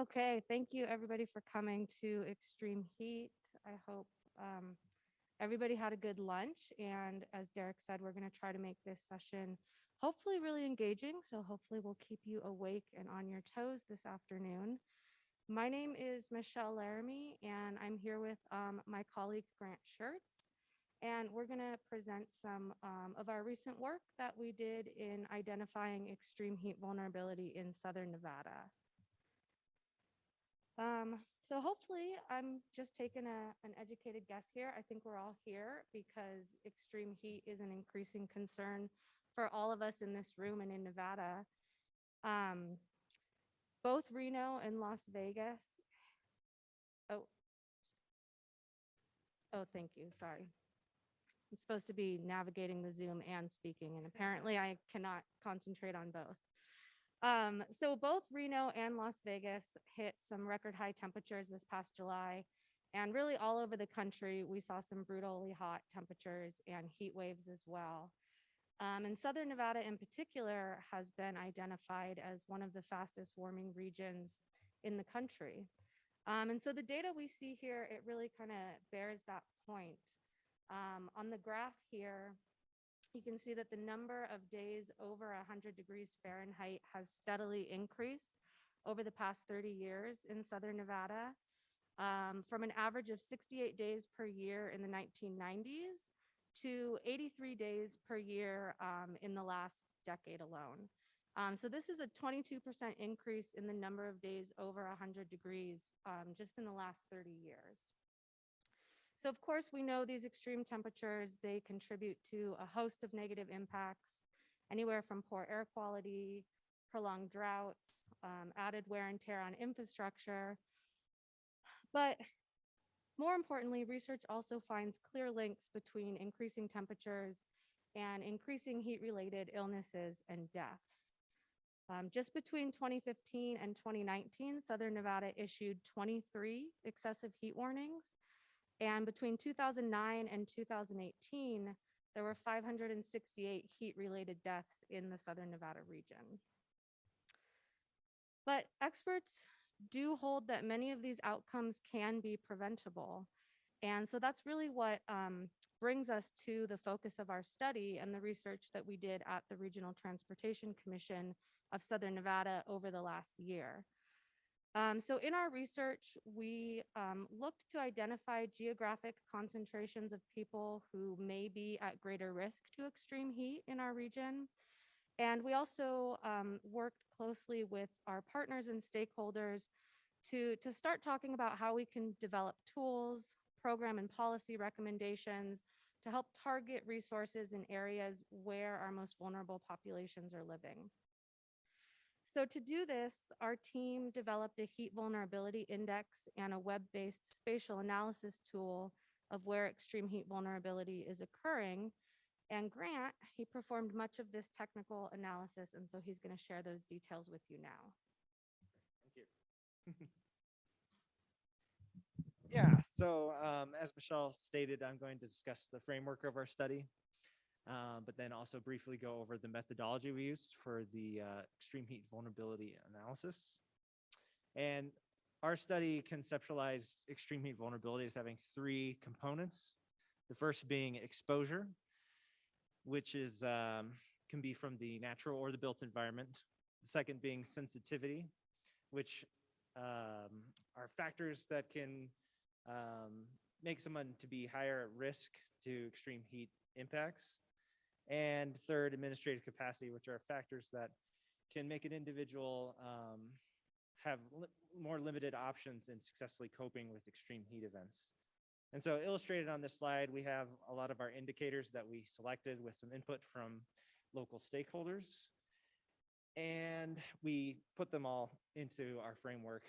Okay, thank you everybody for coming to Extreme Heat. I hope everybody had a good lunch. And as Derek said, we're going to try to make this session hopefully really engaging. So hopefully we'll keep you awake and on your toes this afternoon. My name is Michelle Laramie, and I'm here with my colleague Grant Schertz. And we're going to present some of our recent work that we did in identifying extreme heat vulnerability in Southern Nevada. So hopefully I'm just taking an educated guess here. I think we're all here because extreme heat is an increasing concern for all of us in this room and in Nevada. Um, both Reno and Las Vegas. Oh, thank you. Sorry. I'm supposed to be navigating the Zoom and speaking, and apparently I cannot concentrate on both. So both Reno and Las Vegas hit some record high temperatures this past July. And really all over the country, we saw some brutally hot temperatures and heat waves as well. And Southern Nevada in particular has been identified as one of the fastest warming regions in the country. And so the data we see here, it really kind of bears that point. On the graph here, you can see that the number of days over 100 degrees Fahrenheit has steadily increased over the past 30 years in Southern Nevada, from an average of 68 days per year in the 1990s to 83 days per year in the last decade alone. So this is a 22% increase in the number of days over 100 degrees just in the last 30 years. So of course, we know these extreme temperatures, they contribute to a host of negative impacts, anywhere from poor air quality, prolonged droughts, added wear and tear on infrastructure. But more importantly, research also finds clear links between increasing temperatures and increasing heat-related illnesses and deaths. Just between 2015 and 2019, Southern Nevada issued 23 excessive heat warnings. And between 2009 and 2018, there were 568 heat-related deaths in the Southern Nevada region. But experts do hold that many of these outcomes can be preventable. And so that's really what brings us to the focus of our study and the research that we did at the Regional Transportation Commission of Southern Nevada over the last year. So in our research, we looked to identify geographic concentrations of people who may be at greater risk to extreme heat in our region. And we also worked closely with our partners and stakeholders to start talking about how we can develop tools, program and policy recommendations to help target resources in areas where our most vulnerable populations are living. So to do this, our team developed a heat vulnerability index and a web-based spatial analysis tool of where extreme heat vulnerability is occurring. And Grant, he performed much of this technical analysis, and so he's going to share those details with you now. Thank you. Yeah, so as Michelle stated, I'm going to discuss the framework of our study, but then also briefly go over the methodology we used for the extreme heat vulnerability analysis. And our study conceptualized extreme heat vulnerability as having three components. The first being exposure, which is can be from the natural or the built environment. The second being sensitivity, which are factors that can make someone to be higher at risk to extreme heat impacts. And third, administrative capacity, which are factors that can make an individual have more limited options in successfully coping with extreme heat events. And so illustrated on this slide, we have a lot of our indicators that we selected with some input from local stakeholders. And we put them all into our framework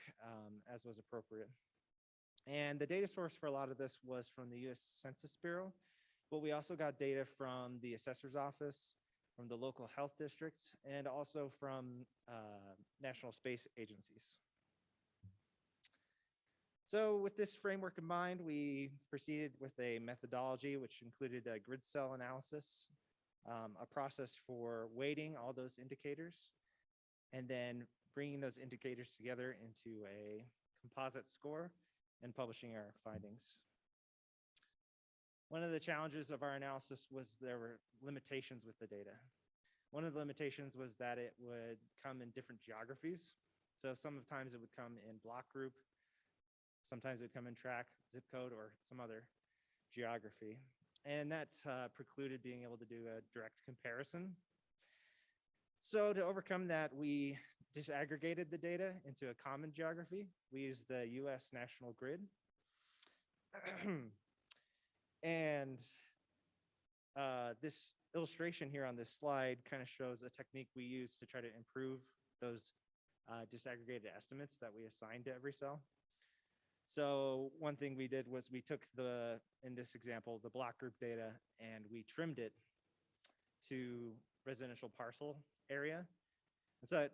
as was appropriate. And the data source for a lot of this was from the US Census Bureau, but we also got data from the assessor's office, from the local health district, and also from national space agencies. So with this framework in mind, we proceeded with a methodology which included a grid cell analysis, a process for weighting all those indicators, and then bringing those indicators together into a composite score and publishing our findings. One of the challenges of our analysis was there were limitations with the data. One of the limitations was that it would come in different geographies. So sometimes it would come in block group, sometimes it would come in track, zip code, or some other geography. And that precluded being able to do a direct comparison. So to overcome that, we disaggregated the data into a common geography. We used the US National Grid. And this illustration here on this slide kind of shows a technique we use to try to improve those disaggregated estimates that we assigned to every cell. So one thing we did was we took in this example, the block group data, and we trimmed it to residential parcel area. And so it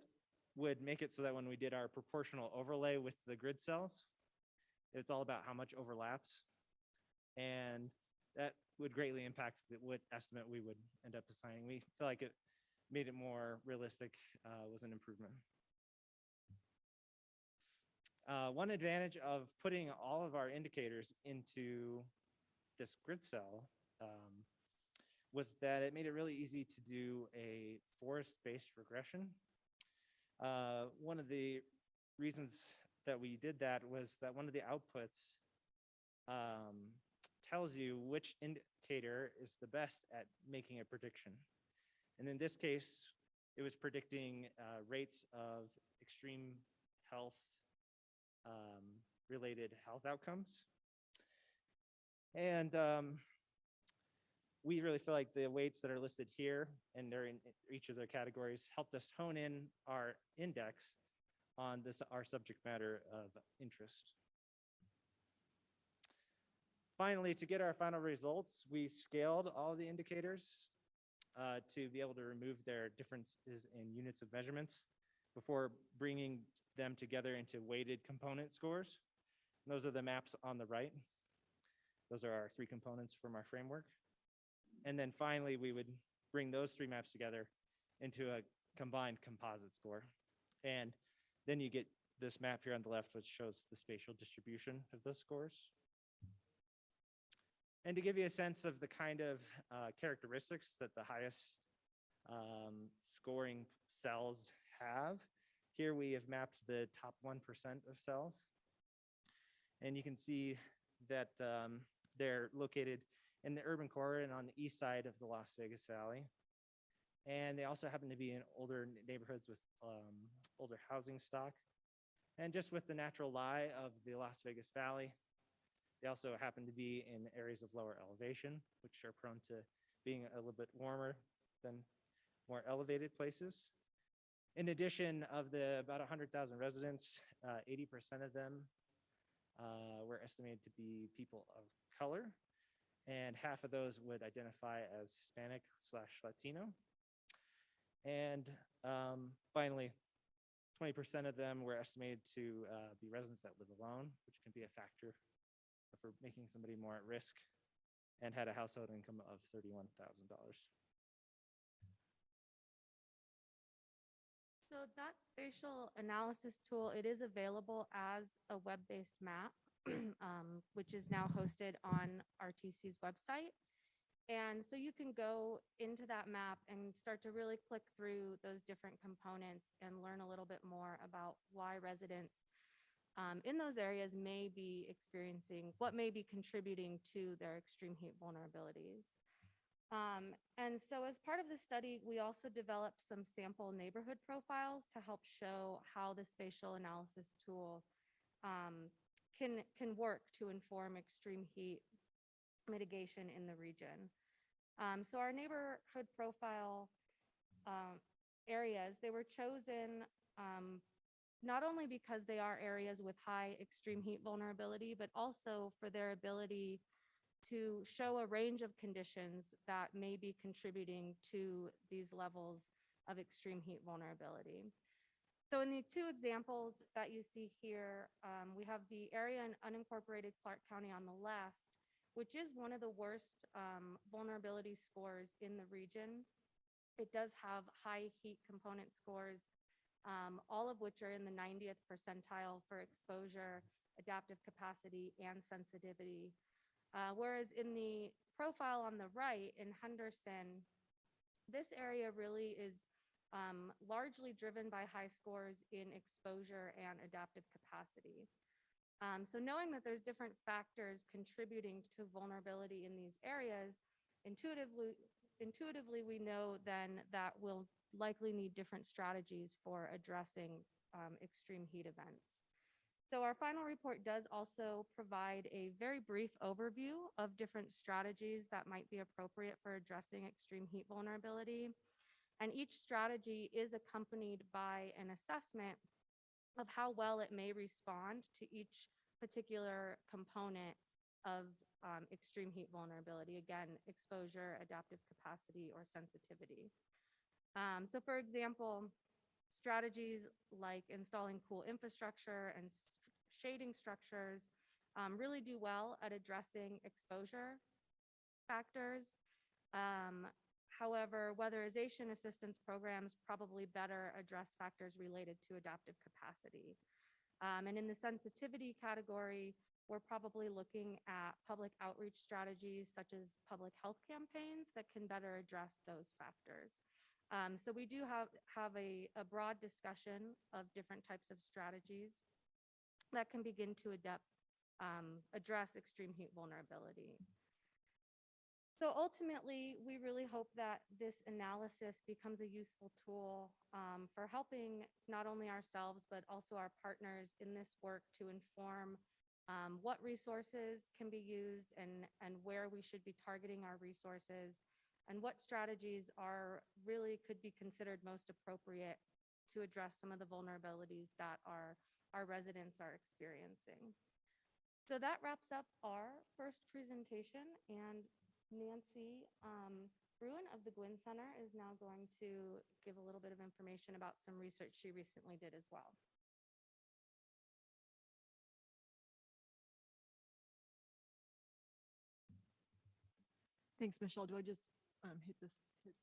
would make it so that when we did our proportional overlay with the grid cells, it's all about how much overlaps. And that would greatly impact what estimate we would end up assigning. We feel like it made it more realistic, was an improvement. One advantage of putting all of our indicators into this grid cell was that it made it really easy to do a forest-based regression. One of the reasons that we did that was that one of the outputs tells you which indicator is the best at making a prediction. And in this case, it was predicting rates of extreme health related health outcomes. And we really feel like the weights that are listed here, and they're in each of their categories, helped us hone in our index on our subject matter of interest. Finally, to get our final results, we scaled all the indicators to be able to remove their differences in units of measurements before bringing them together into weighted component scores. And those are the maps on the right. Those are our 3 components from our framework. And then finally, we would bring those 3 maps together into a combined composite score. And then you get this map here on the left, which shows the spatial distribution of those scores. And to give you a sense of the kind of characteristics that the highest scoring cells have, here we have mapped the top 1% of cells. And you can see that they're located in the urban core and on the east side of the Las Vegas Valley. And they also happen to be in older neighborhoods with older housing stock. And just with the natural lie of the Las Vegas Valley, they also happen to be in areas of lower elevation, which are prone to being a little bit warmer than more elevated places. In addition, of the about 100,000 residents, 80% of them were estimated to be people of color, and half of those would identify as Hispanic/Latino. And finally, 20% of them were estimated to be residents that live alone, which can be a factor for making somebody more at risk, and had a household income of $31,000. So that spatial analysis tool, it is available as a web-based map, which is now hosted on RTC's website. And so you can go into that map and start to really click through those different components and learn a little bit more about why residents in those areas may be experiencing, what may be contributing to their extreme heat vulnerabilities. And so as part of the study, we also developed some sample neighborhood profiles to help show how the spatial analysis tool can work to inform extreme heat mitigation in the region. So our neighborhood profile areas, they were chosen not only because they are areas with high extreme heat vulnerability, but also for their ability to show a range of conditions that may be contributing to these levels of extreme heat vulnerability. So in the 2 examples that you see here, we have the area in unincorporated Clark County on the left, which is one of the worst vulnerability scores in the region. It does have high heat component scores all of which are in the 90th percentile for exposure, adaptive capacity, and sensitivity. Whereas in the profile on the right in Henderson, this area really is largely driven by high scores in exposure and adaptive capacity. So knowing that there's different factors contributing to vulnerability in these areas, intuitively we know then that we'll likely need different strategies for addressing extreme heat events. So our final report does also provide a very brief overview of different strategies that might be appropriate for addressing extreme heat vulnerability. And each strategy is accompanied by an assessment of how well it may respond to each particular component of extreme heat vulnerability. Again, exposure, adaptive capacity, or sensitivity. So for example, strategies like installing cool infrastructure and shading structures really do well at addressing exposure factors. However, weatherization assistance programs probably better address factors related to adaptive capacity. And in the sensitivity category, we're probably looking at public outreach strategies such as public health campaigns that can better address those factors. So we do have a broad discussion of different types of strategies that can begin to address extreme heat vulnerability. So ultimately, we really hope that this analysis becomes a useful tool for helping not only ourselves, but also our partners in this work to inform what resources can be used and where we should be targeting our resources, and what strategies really could be considered most appropriate to address some of the vulnerabilities that our residents are experiencing. So that wraps up our first presentation, and Nancy Brune of the Gwynn Center is now going to give a little bit of information about some research she recently did as well. Thanks, Michelle. Do I just hit this? Okay.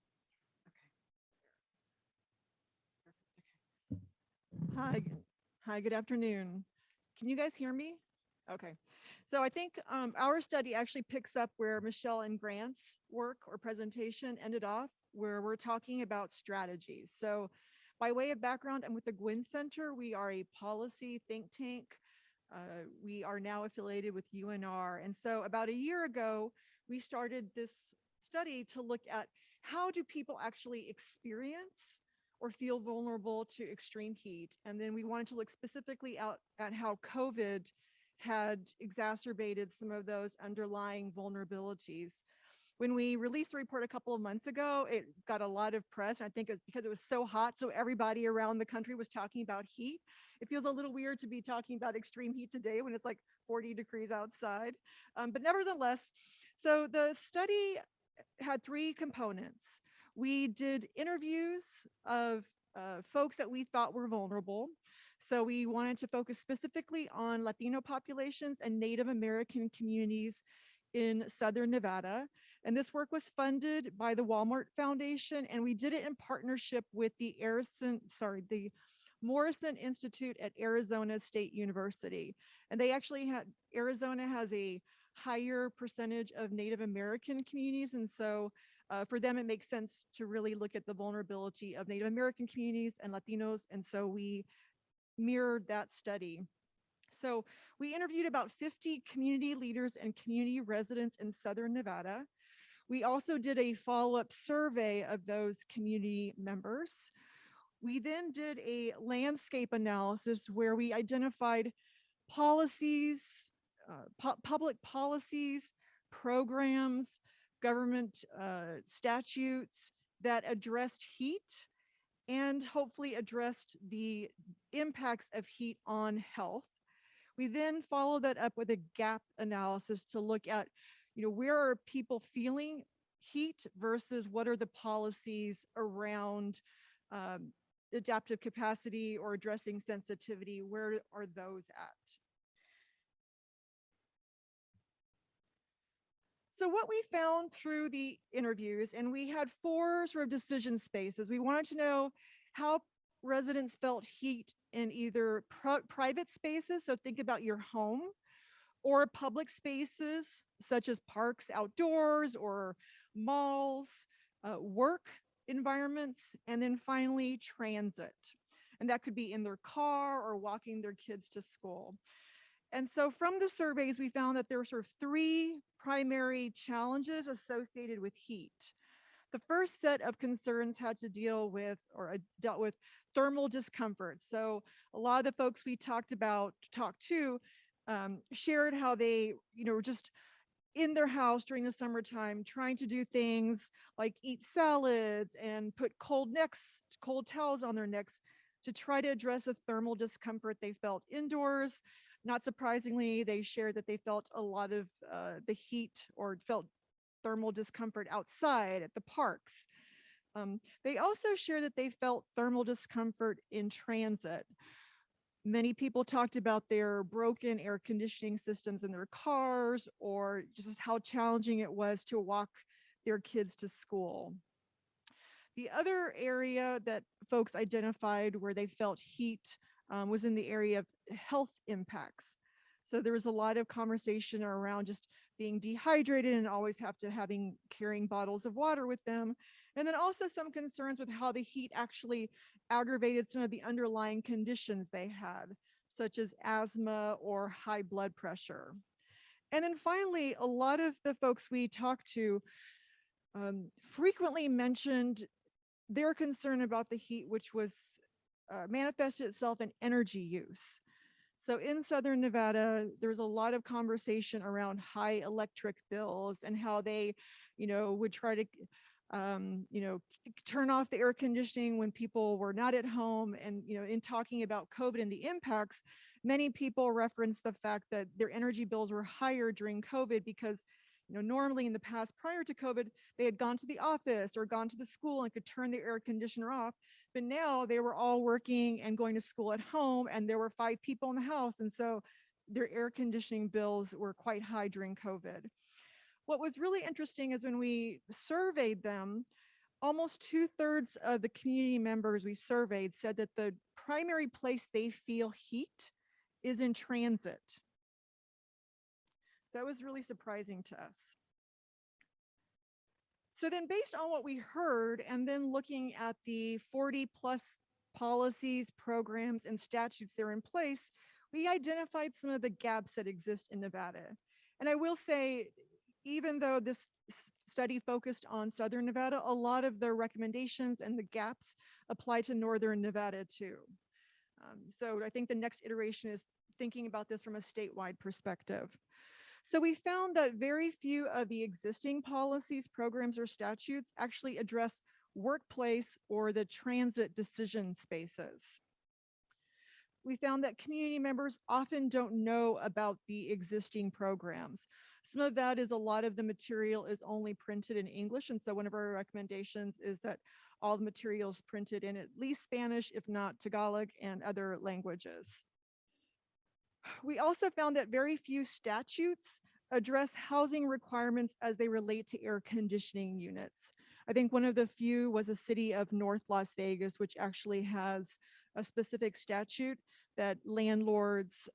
Perfect. Okay. Hi, good afternoon. Can you guys hear me? Okay. So I think our study actually picks up where Michelle and Grant's work or presentation ended off, where we're talking about strategies. So by way of background, I'm with the Gwynn Center. We are a policy think tank. We are now affiliated with UNR. And so about a year ago, we started this study to look at how do people actually experience or feel vulnerable to extreme heat. And then we wanted to look specifically at how COVID had exacerbated some of those underlying vulnerabilities. When we released the report a couple of months ago, it got a lot of press. I think it was because it was so hot, so everybody around the country was talking about heat. It feels a little weird to be talking about extreme heat today when it's like 40 degrees outside. But nevertheless, so the study had three components. We did interviews of folks that we thought were vulnerable. So we wanted to focus specifically on Latino populations and Native American communities in Southern Nevada. And this work was funded by the Walmart Foundation, and we did it in partnership with the Morrison Institute at Arizona State University. And they actually Arizona has a higher percentage of Native American communities. And so for them, it makes sense to really look at the vulnerability of Native American communities and Latinos. And so we mirrored that study. So we interviewed about 50 community leaders and community residents in Southern Nevada. We also did a follow-up survey of those community members. We then did a landscape analysis where we identified policies, public policies, programs, government statutes that addressed heat and hopefully addressed the impacts of heat on health. We then follow that up with a gap analysis to look at, where are people feeling heat versus what are the policies around adaptive capacity or addressing sensitivity, where are those at? So what we found through the interviews, and we had four sort of decision spaces. We wanted to know how residents felt heat in either private spaces, so think about your home, or public spaces such as parks outdoors or malls, work environments, and then finally transit. And that could be in their car or walking their kids to school. And so from the surveys, we found that there were sort of three primary challenges associated with heat. The first set of concerns had to deal with or dealt with thermal discomfort. So a lot of the folks we talked to shared how they, were just in their house during the summertime trying to do things like eat salads and put cold towels on their necks to try to address the thermal discomfort they felt indoors. Not surprisingly, they shared that they felt a lot of the heat or felt thermal discomfort outside at the parks. They also shared that they felt thermal discomfort in transit. Many people talked about their broken air conditioning systems in their cars or just how challenging it was to walk their kids to school. The other area that folks identified where they felt heat was in the area of health impacts. So there was a lot of conversation around just being dehydrated and always carrying bottles of water with them. And then also some concerns with how the heat actually aggravated some of the underlying conditions they had, such as asthma or high blood pressure. And then finally, a lot of the folks we talked to frequently mentioned their concern about the heat, which was manifested itself in energy use. So in Southern Nevada, there's a lot of conversation around high electric bills and how they, would try to, turn off the air conditioning when people were not at home. And, in talking about COVID and the impacts, many people reference the fact that their energy bills were higher during COVID because normally in the past prior to COVID, they had gone to the office or gone to the school and could turn their air conditioner off. But now they were all working and going to school at home, and there were 5 people in the house. And so their air conditioning bills were quite high during COVID. What was really interesting is when we surveyed them, almost 2/3 of the community members we surveyed said that the primary place they feel heat is in transit. That was really surprising to us. So then based on what we heard and then looking at the 40+ policies, programs, and statutes that are in place, we identified some of the gaps that exist in Nevada. And I will say, even though this study focused on Southern Nevada, a lot of the recommendations and the gaps apply to Northern Nevada too. So I think the next iteration is thinking about this from a statewide perspective. So we found that very few of the existing policies, programs, or statutes actually address workplace or the transit decision spaces. We found that community members often don't know about the existing programs. Some of that is a lot of the material is only printed in English. And so one of our recommendations is that all the materials printed in at least Spanish, if not Tagalog and other languages. We also found that very few statutes address housing requirements as they relate to air conditioning units. I think one of the few was the city of North Las Vegas, which actually has a specific statute that landlords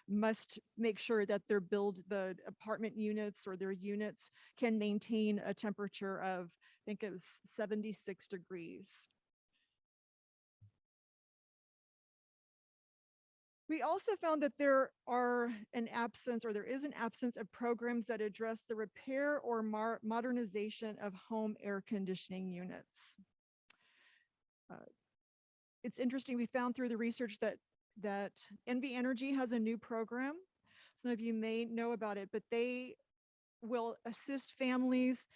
must make sure that the apartment units or their units can maintain a temperature of, I think it was 76 degrees. We also found that there is an absence of programs that address the repair or modernization of home air conditioning units. It's interesting, we found through the research that NV Energy has a new program. Some of you may know about it, but they will assist families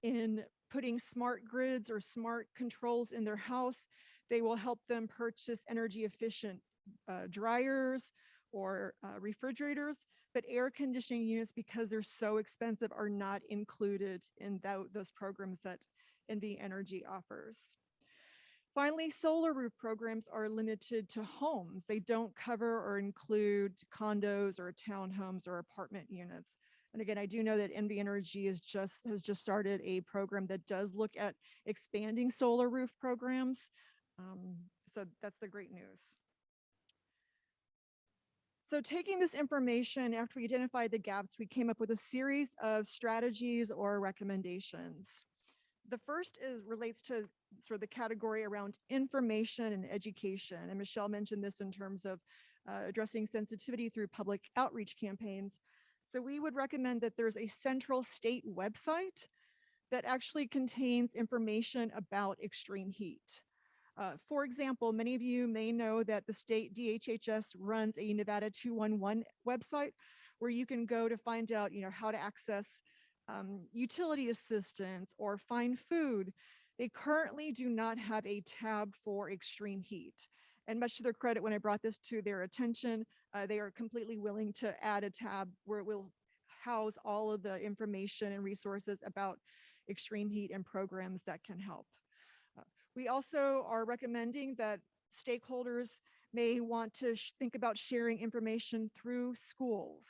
in putting smart grids or smart controls in their house. They will help them purchase energy efficient dryers or refrigerators, but air conditioning units, because they're so expensive, are not included in those programs that NV Energy offers. Finally, solar roof programs are limited to homes. They don't cover or include condos or townhomes or apartment units. And again, I do know that NV Energy has just started a program that does look at expanding solar roof programs. So that's the great news. So taking this information, after we identified the gaps, we came up with a series of strategies or recommendations. The first relates to sort of the category around information and education. And Michelle mentioned this in terms of addressing sensitivity through public outreach campaigns. So we would recommend that there's a central state website that actually contains information about extreme heat. For example, many of you may know that the state DHHS runs a Nevada 211 website where you can go to find out, how to access utility assistance or find food. They currently do not have a tab for extreme heat. And much to their credit, when I brought this to their attention, they are completely willing to add a tab where it will house all of the information and resources about extreme heat and programs that can help. We also are recommending that stakeholders may want to think about sharing information through schools.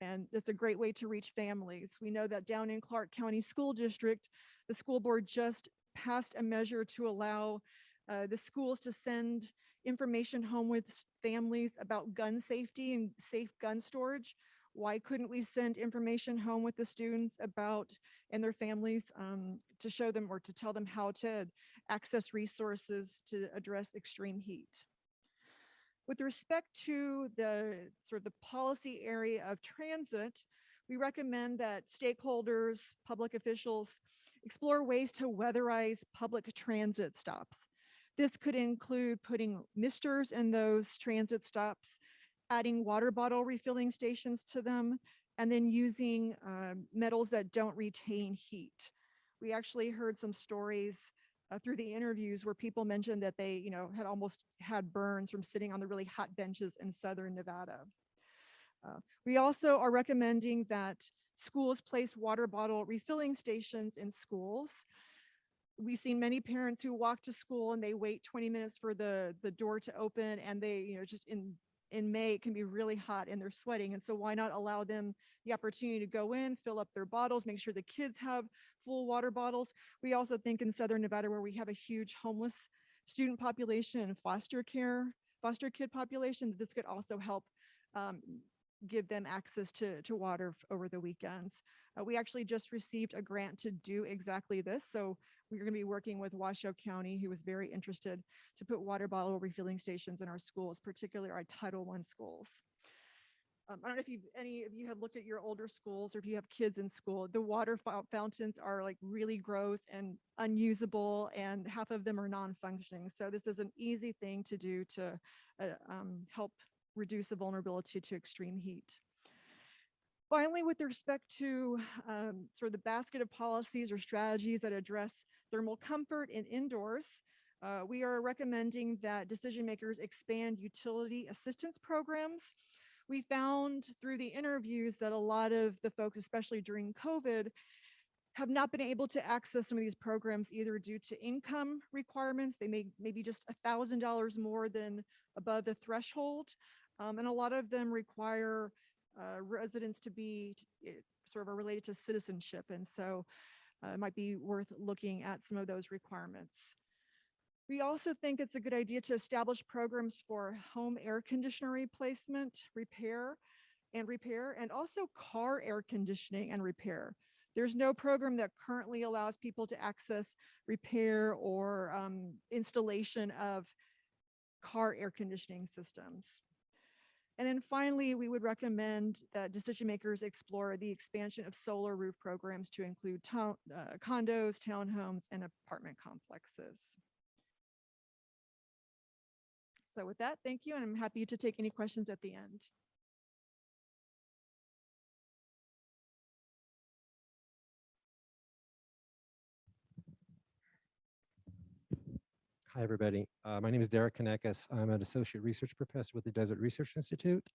And it's a great way to reach families. We know that down in Clark County School District, the school board just passed a measure to allow the schools to send information home with families about gun safety and safe gun storage. Why couldn't we send information home with the students about and their families to show them or to tell them how to access resources to address extreme heat? With respect to the sort of the policy area of transit, we recommend that stakeholders, public officials, explore ways to weatherize public transit stops. This could include putting misters in those transit stops, adding water bottle refilling stations to them, and then using metals that don't retain heat. We actually heard some stories through the interviews where people mentioned that they, had almost had burns from sitting on the really hot benches in Southern Nevada. We also are recommending that schools place water bottle refilling stations in schools. We've seen many parents who walk to school and they wait 20 minutes for the door to open, and they, just in May, it can be really hot and they're sweating. And so why not allow them the opportunity to go in, fill up their bottles, make sure the kids have full water bottles. We also think in Southern Nevada, where we have a huge homeless student population and foster kid population, that this could also help give them access to water over the weekends. We actually just received a grant to do exactly this. So we're going to be working with Washoe County, who was very interested to put water bottle refilling stations in our schools, particularly our Title I schools. I don't know if any of you have looked at your older schools or if you have kids in school. The water fountains are like really gross and unusable, and half of them are non-functioning. So this is an easy thing to do to help reduce the vulnerability to extreme heat. Finally, with respect to sort of the basket of policies or strategies that address thermal comfort in indoors, we are recommending that decision makers expand utility assistance programs. We found through the interviews that a lot of the folks, especially during COVID, have not been able to access some of these programs either due to income requirements. They may maybe just $1,000 more than above the threshold. And a lot of them require residents to be sort of related to citizenship. And so it might be worth looking at some of those requirements. We also think it's a good idea to establish programs for home air conditioner replacement, repair, and also car air conditioning and repair. There's no program that currently allows people to access repair or installation of car air conditioning systems. And then finally, we would recommend that decision makers explore the expansion of solar roof programs to include condos, townhomes, and apartment complexes. So with that, thank you, and I'm happy to take any questions at the end. Hi, everybody. My name is Derek Koneckis. I'm an associate research professor with the Desert Research Institute.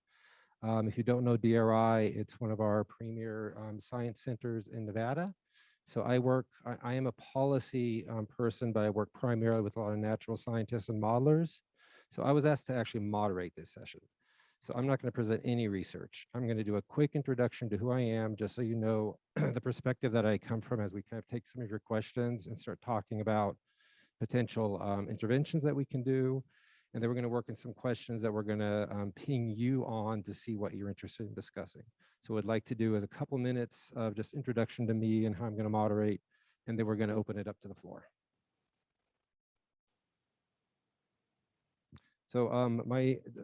If you don't know DRI, it's one of our premier science centers in Nevada. So I am a policy person, but I work primarily with a lot of natural scientists and modelers. So I was asked to actually moderate this session. So I'm not going to present any research. I'm going to do a quick introduction to who I am, just so you know the perspective that I come from as we kind of take some of your questions and start talking about potential interventions that we can do. And then we're going to work in some questions that we're going to ping you on to see what you're interested in discussing. So what I'd like to do is a couple minutes of just introduction to me and how I'm going to moderate, and then we're going to open it up to the floor. So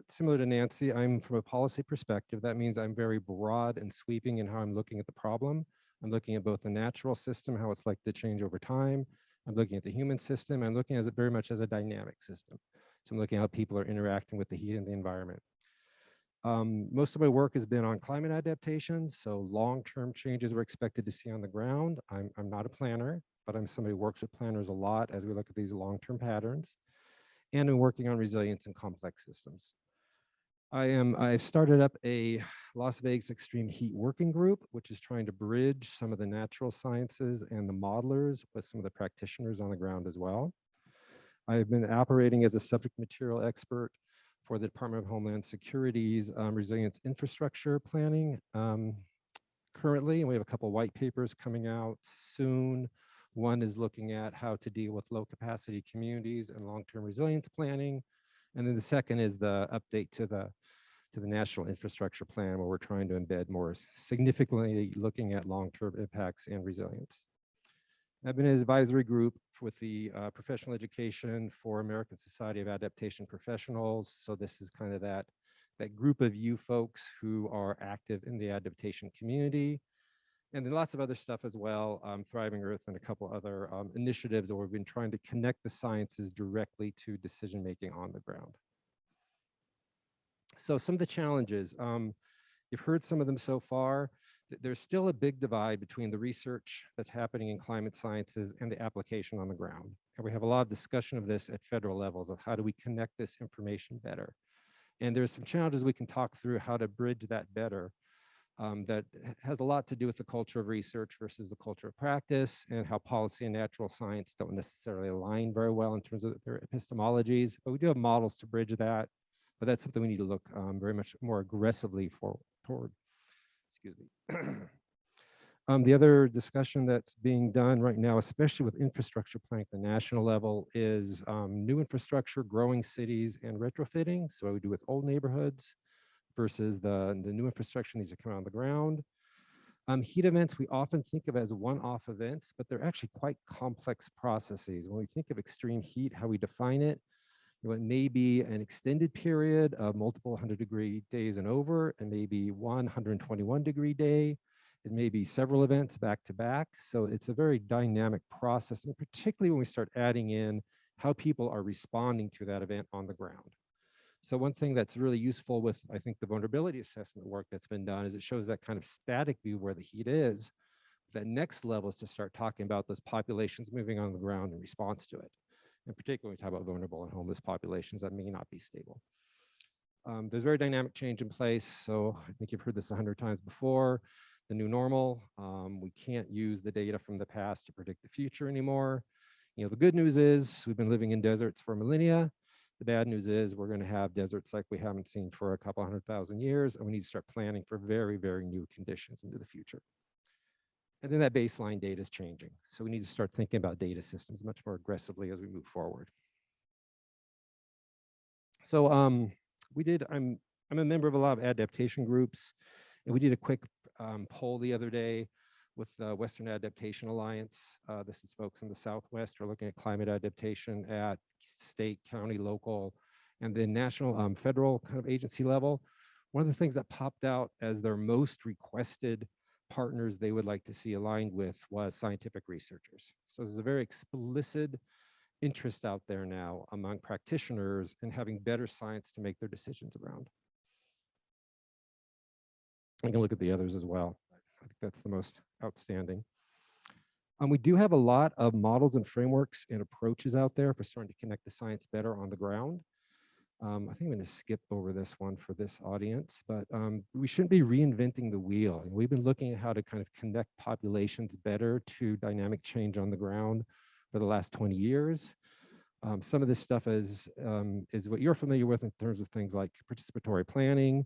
similar to Nancy, I'm from a policy perspective. That means I'm very broad and sweeping in how I'm looking at the problem. I'm looking at both the natural system, how it's likely to change over time. I'm looking at the human system. I'm looking at it very much as a dynamic system. So I'm looking at how people are interacting with the heat and the environment. Most of my work has been on climate adaptation. So long-term changes we're expected to see on the ground. I'm not a planner, but I'm somebody who works with planners a lot as we look at these long-term patterns. And I'm working on resilience in complex systems. I've started up a Las Vegas extreme heat working group, which is trying to bridge some of the natural sciences and the modelers with some of the practitioners on the ground as well. I've been operating as a subject material expert for the Department of Homeland Security's resilience infrastructure planning currently, and we have a couple white papers coming out soon. One is looking at how to deal with low capacity communities and long-term resilience planning. And then the second is the update to the National Infrastructure Plan, where we're trying to embed more significantly looking at long-term impacts and resilience. I've been in an advisory group with the Professional Education for American Society of Adaptation Professionals. So this is kind of that group of you folks who are active in the adaptation community. And then lots of other stuff as well, Thriving Earth and a couple other initiatives where we've been trying to connect the sciences directly to decision-making on the ground. So some of the challenges, you've heard some of them so far. There's still a big divide between the research that's happening in climate sciences and the application on the ground. And we have a lot of discussion of this at federal levels of how do we connect this information better. And there's some challenges we can talk through how to bridge that better. That has a lot to do with the culture of research versus the culture of practice, and how policy and natural science don't necessarily align very well in terms of their epistemologies, but we do have models to bridge that, but that's something we need to look very much more aggressively toward. Excuse me. The other discussion that's being done right now, especially with infrastructure planning at the national level, is new infrastructure, growing cities, and retrofitting. So what we do with old neighborhoods versus the new infrastructure needs to come on the ground. Heat events we often think of as one-off events, but they're actually quite complex processes. When we think of extreme heat, how we define it, it may be an extended period of multiple 100-degree days and over, and maybe 121-degree day. It may be several events back to back. So it's a very dynamic process, and particularly when we start adding in how people are responding to that event on the ground. So one thing that's really useful with, I think, the vulnerability assessment work that's been done is it shows that kind of static view where the heat is. That next level is to start talking about those populations moving on the ground in response to it. In particular, when we talk about vulnerable and homeless populations that may not be stable. There's very dynamic change in place. So I think you've heard this 100 times before. The new normal, we can't use the data from the past to predict the future anymore. You know, the good news is we've been living in deserts for millennia. The bad news is we're going to have deserts like we haven't seen for a couple 100,000 years, and we need to start planning for very, very new conditions into the future. And then that baseline data is changing. So we need to start thinking about data systems much more aggressively as we move forward. So I'm a member of a lot of adaptation groups, and we did a quick poll the other day with the Western Adaptation Alliance. This is folks in the Southwest who are looking at climate adaptation at state, county, local, and then national, federal kind of agency level. One of the things that popped out as their most requested partners they would like to see aligned with was scientific researchers. So there's a very explicit interest out there now among practitioners in having better science to make their decisions around. I can look at the others as well. I think that's the most outstanding. We do have a lot of models and frameworks and approaches out there for starting to connect the science better on the ground. I think I'm going to skip over this one for this audience, but we shouldn't be reinventing the wheel. And we've been looking at how to kind of connect populations better to dynamic change on the ground for the last 20 years. Some of this stuff is what you're familiar with in terms of things like participatory planning.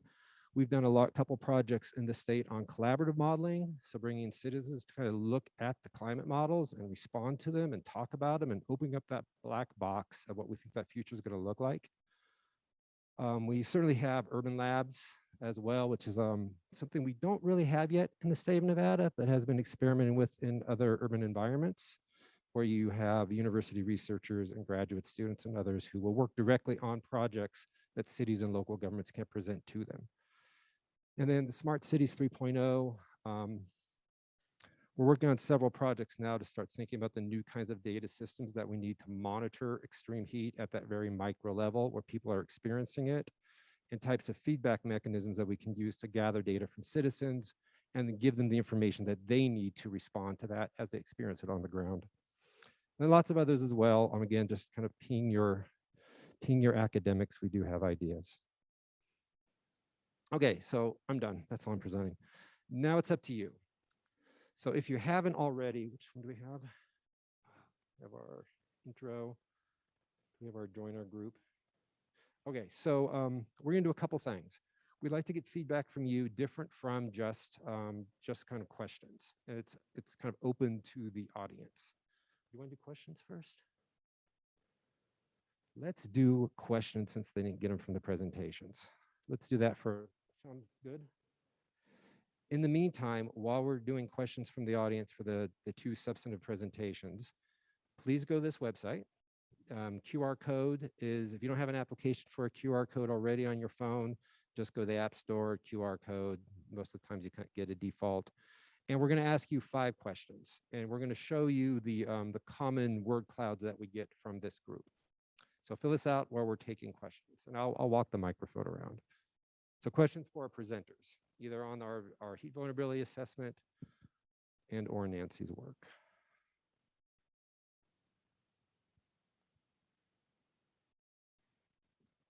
We've done couple projects in the state on collaborative modeling. So bringing citizens to kind of look at the climate models and respond to them and talk about them and opening up that black box of what we think that future is going to look like. We certainly have urban labs as well, which is something we don't really have yet in the state of Nevada, but has been experimented with in other urban environments, where you have university researchers and graduate students and others who will work directly on projects that cities and local governments can present to them. And then the Smart Cities 3.0, we're working on several projects now to start thinking about the new kinds of data systems that we need to monitor extreme heat at that very micro level where people are experiencing it, and types of feedback mechanisms that we can use to gather data from citizens and then give them the information that they need to respond to that as they experience it on the ground. And lots of others as well. Again, just kind of ping your academics. We do have ideas. Okay, so I'm done. That's all I'm presenting. Now it's up to you. So if you haven't already, which one do we have? We have our intro. We have our join our group. Okay, so we're gonna do a couple things. We'd like to get feedback from you different from just kind of questions. And it's kind of open to the audience. You want to do questions first? Let's do questions since they didn't get them from the presentations. Let's do that sound good? In the meantime, while we're doing questions from the audience for the two substantive presentations, please go to this website. QR code is, if you don't have an application for a QR code already on your phone, just go to the App Store, QR code. Most of the times you can't get a default. And we're going to ask you 5 questions. And we're going to show you the common word clouds that we get from this group. So fill this out while we're taking questions. And I'll walk the microphone around. So questions for our presenters, either on our heat vulnerability assessment and or Nancy's work.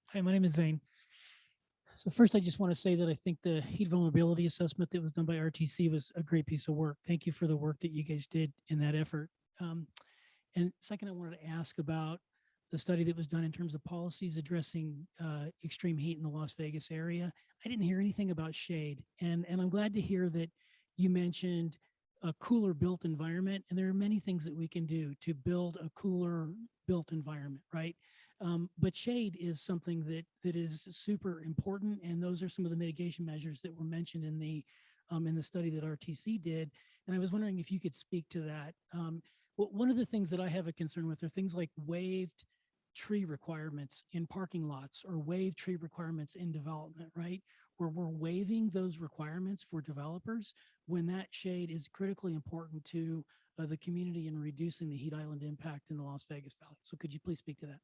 Hi, my name is Zane. So first, I just want to say that I think the heat vulnerability assessment that was done by RTC was a great piece of work. Thank you for the work that you guys did in that effort. And second, I wanted to ask about the study that was done in terms of policies addressing extreme heat in the Las Vegas area. I didn't hear anything about shade, and I'm glad to hear that you mentioned a cooler built environment, and there are many things that we can do to build a cooler built environment, right? But shade is something that is super important, and those are some of the mitigation measures that were mentioned in the study that RTC did. And I was wondering if you could speak to that. One of the things that I have a concern with are things like waived tree requirements in parking lots or waived tree requirements in development, right? Where we're waiving those requirements for developers when that shade is critically important to the community and reducing the heat island impact in the Las Vegas Valley. So could you please speak to that?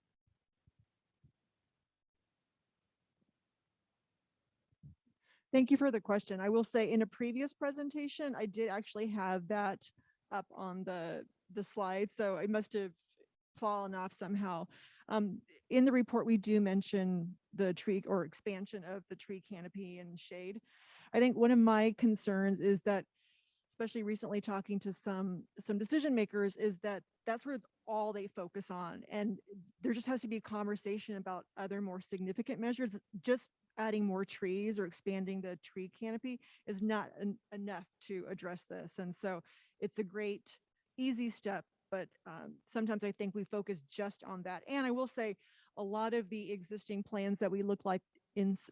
Thank you for the question. I will say in a previous presentation, I did actually have that up on the slide, so it must have fallen off somehow. In the report, we do mention the tree or expansion of the tree canopy and shade. I think one of my concerns is that, especially recently talking to some decision makers, is that that's where all they focus on. And there just has to be a conversation about other more significant measures. Just adding more trees or expanding the tree canopy is not enough to address this. And so it's a great, easy step, but sometimes I think we focus just on that. And I will say a lot of the existing plans that we look like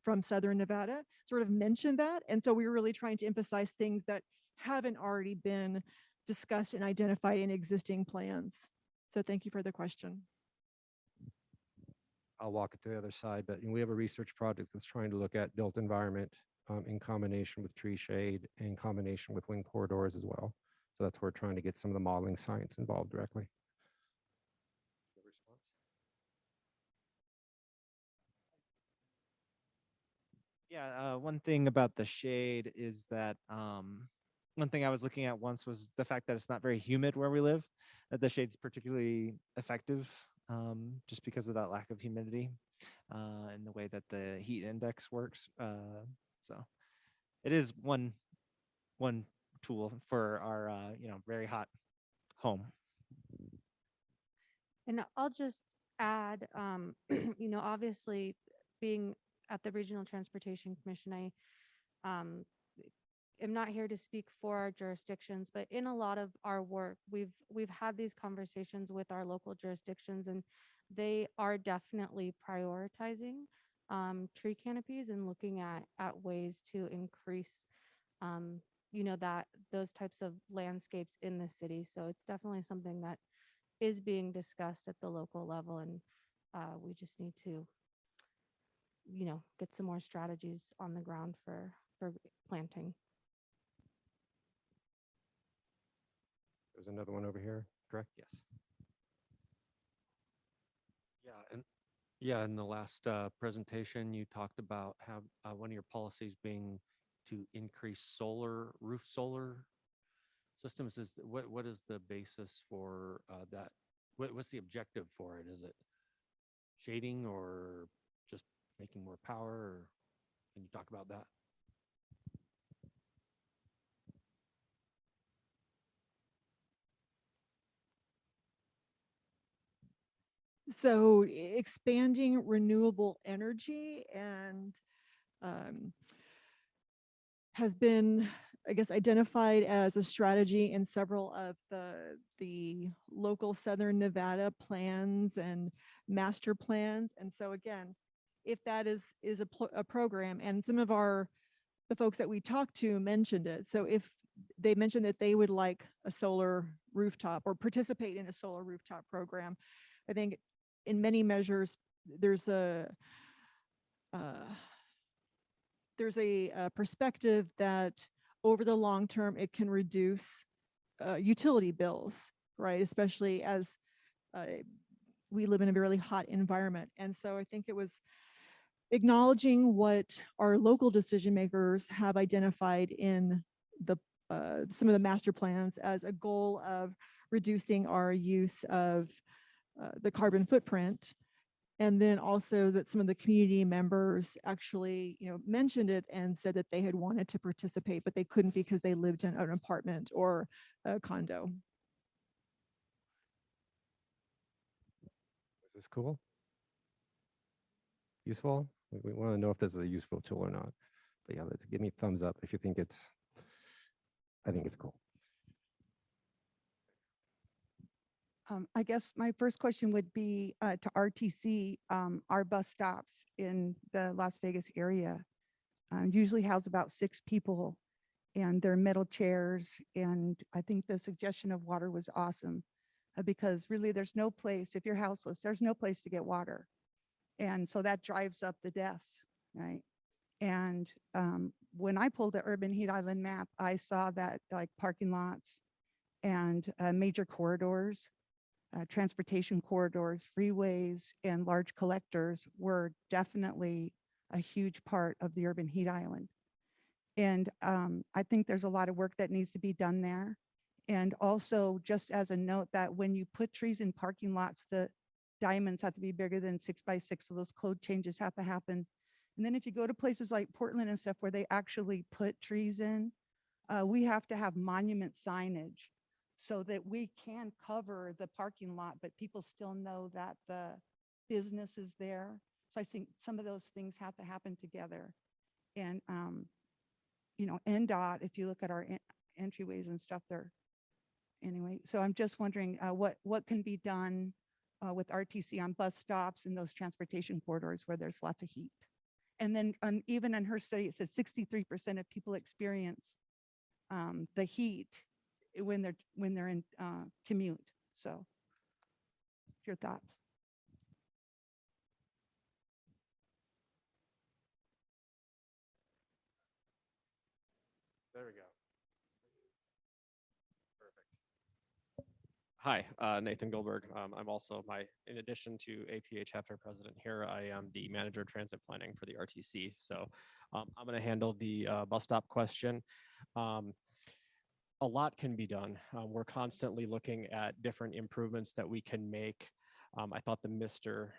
from Southern Nevada sort of mention that. And so we're really trying to emphasize things that haven't already been discussed and identified in existing plans. So thank you for the question. I'll walk it to the other side, but we have a research project that's trying to look at built environment in combination with tree shade, in combination with wind corridors as well. So that's where we're trying to get some of the modeling science involved directly. Yeah, one thing about the shade is that one thing I was looking at once was the fact that it's not very humid where we live, that the shade's particularly effective just because of that lack of humidity and the way that the heat index works. So it is one tool for our very hot home. And I'll just add, obviously being at the Regional Transportation Commission, I um, am not here to speak for our jurisdictions, but in a lot of our work, we've had these conversations with our local jurisdictions, and they are definitely prioritizing tree canopies and looking at ways to increase, that those types of landscapes in the city. So it's definitely something that is being discussed at the local level, and we just need to, get some more strategies on the ground for planting. There's another one over here, correct? Yes. Yeah, in the last presentation, you talked about how one of your policies being to increase roof solar systems. What is the basis for that? What's the objective for it? Is it shading or just making more power? Or can you talk about that? So expanding renewable energy and has been, I guess, identified as a strategy in several of the local Southern Nevada plans and master plans. And so again, if that is a program, and some of the folks that we talked to mentioned it. So if they mentioned that they would like a solar rooftop or participate in a solar rooftop program, I think in many measures, there's a perspective that over the long term, it can reduce utility bills, right? Especially as we live in a really hot environment. And so I think it was acknowledging what our local decision makers have identified in some of the master plans as a goal of reducing our use of the carbon footprint. And then also that some of the community members actually, mentioned it and said that they had wanted to participate, but they couldn't because they lived in an apartment or a condo. Is this cool? Useful? We want to know if this is a useful tool or not. But yeah, let's give me a thumbs up if you think I think it's cool. I guess my first question would be to RTC. Our bus stops in the Las Vegas area usually house about 6 people, and they're metal chairs. And I think the suggestion of water was awesome because really there's no place, if you're houseless, there's no place to get water. And so that drives up the deaths, right? And when I pulled the urban heat island map, I saw that like parking lots and major corridors, transportation corridors, freeways, and large collectors were definitely a huge part of the urban heat island. And I think there's a lot of work that needs to be done there. And also just as a note that when you put trees in parking lots, the diamonds have to be bigger than 6 by 6. So those code changes have to happen. And then if you go to places like Portland and stuff where they actually put trees in, we have to have monument signage so that we can cover the parking lot, but people still know that the business is there. So I think some of those things have to happen together. And, NDOT, if you look at our entryways and stuff there, anyway. So I'm just wondering what can be done with RTC on bus stops and those transportation corridors where there's lots of heat. And then even in her study, it says 63% of people experience the heat when they're in commute. So your thoughts? There we go. Perfect. Hi, Nathan Goldberg. I'm also in addition to APH chapter president here, I am the manager of transit planning for the RTC. So I'm going to handle the bus stop question. A lot can be done. We're constantly looking at different improvements that we can make. I thought the Mr.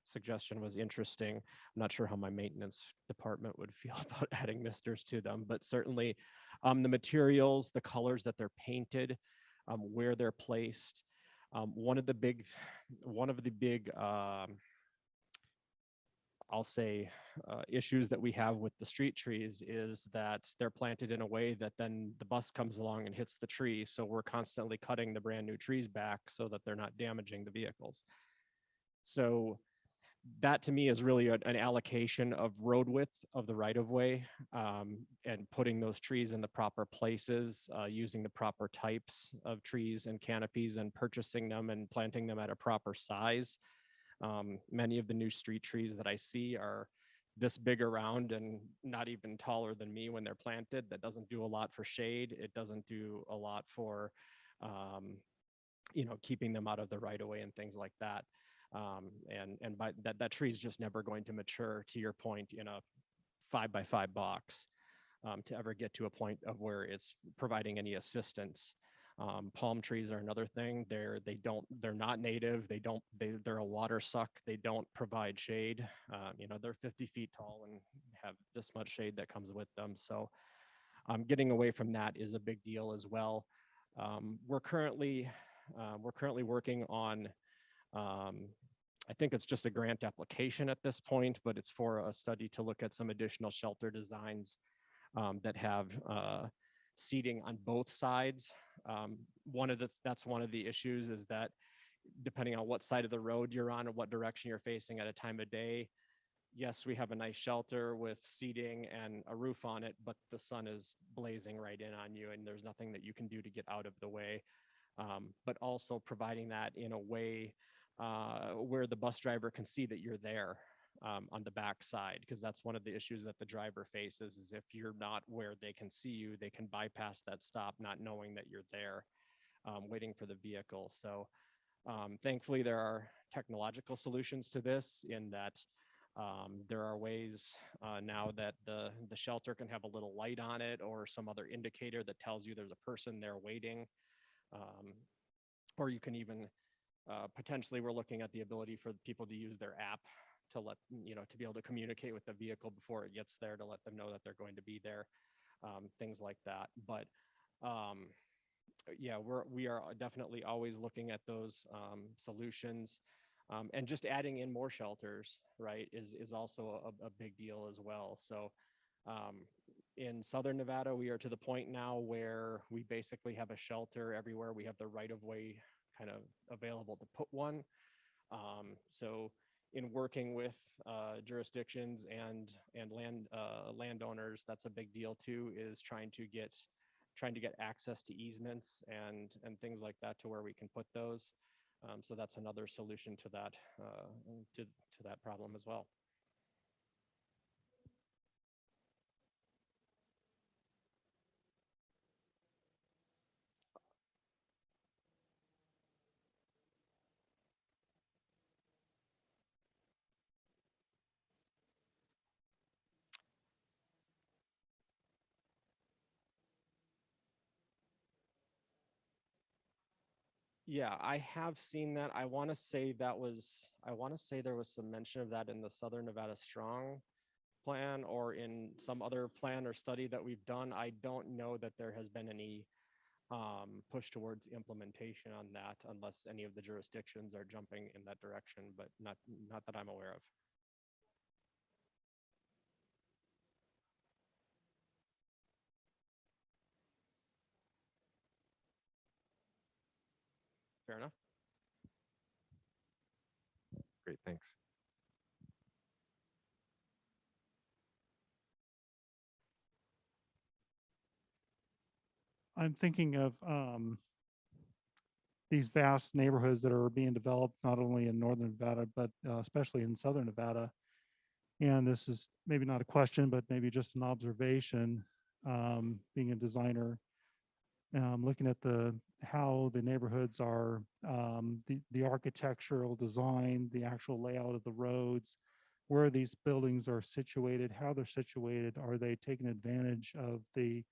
Suggestion was interesting. I'm not sure how my maintenance department would feel about adding misters to them, but certainly the materials, the colors that they're painted, where they're placed. One of the big I'll say, issues that we have with the street trees is that they're planted in a way that then the bus comes along and hits the tree. So we're constantly cutting the brand new trees back so that they're not damaging the vehicles. So that to me is really an allocation of road width of the right of way, and putting those trees in the proper places, using the proper types of trees and canopies and purchasing them and planting them at a proper size. Many of the new street trees that I see are this big around and not even taller than me when they're planted. That doesn't do a lot for shade. It doesn't do a lot for, keeping them out of the right of way and things like that. And by that tree is just never going to mature, to your point, in a 5x5 box, to ever get to a point of where it's providing any assistance. Palm trees are another thing. They're not native. They're a water suck. They don't provide shade. They're 50 feet tall and have this much shade that comes with them. So getting away from that is a big deal as well. We're currently working on, I think it's just a grant application at this point, but it's for a study to look at some additional shelter designs that have seating on both sides. That's one of the issues, is that depending on what side of the road you're on and what direction you're facing at a time of day, yes, we have a nice shelter with seating and a roof on it, but the sun is blazing right in on you and there's nothing that you can do to get out of the way. But also providing that in a way where the bus driver can see that you're there on the back side, because that's one of the issues that the driver faces, is if you're not where they can see you, they can bypass that stop not knowing that you're there, waiting for the vehicle. So thankfully there are technological solutions to this, in that there are ways now that the shelter can have a little light on it or some other indicator that tells you there's a person there waiting. Or you can even potentially, we're looking at the ability for people to use their app to to be able to communicate with the vehicle before it gets there, to let them know that they're going to be there, things like that. But yeah, we are definitely always looking at those solutions, and just adding in more shelters, right, is also a big deal as well. So in Southern Nevada, we are to the point now where we basically have a shelter everywhere. We have the right of way kind of available to put one. So in working with jurisdictions and landowners, that's a big deal too, is trying to get access to easements and things like that to where we can put those. So that's another solution to that to that problem as well. Yeah, I have seen that. I want to say there was some mention of that in the Southern Nevada Strong plan or in some other plan or study that we've done. I don't know that there has been any push towards implementation on that, unless any of the jurisdictions are jumping in that direction, but not that I'm aware of. Fair enough. Great, thanks. I'm thinking of these vast neighborhoods that are being developed not only in Northern Nevada, but especially in Southern Nevada. And this is maybe not a question, but maybe just an observation, being a designer, looking at how the neighborhoods are, the architectural design, the actual layout of the roads, where these buildings are situated, how they're situated. Are they taking advantage of the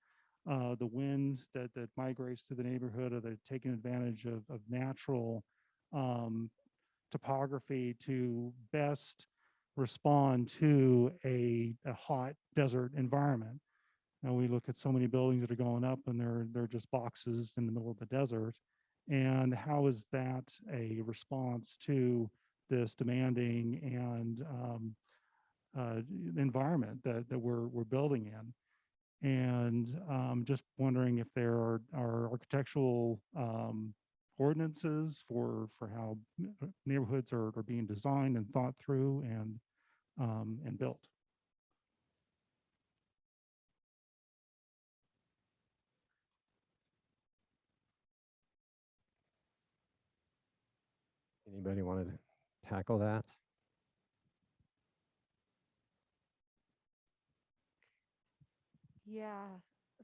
wind that migrates through the neighborhood? Are they taking advantage of natural topography to best respond to a hot desert environment? Now we look at so many buildings that are going up and they're just boxes in the middle of the desert. And how is that a response to this demanding and environment that we're building in. And just wondering if there are architectural ordinances for how neighborhoods are being designed and thought through and built. Anybody want to tackle that? Yeah,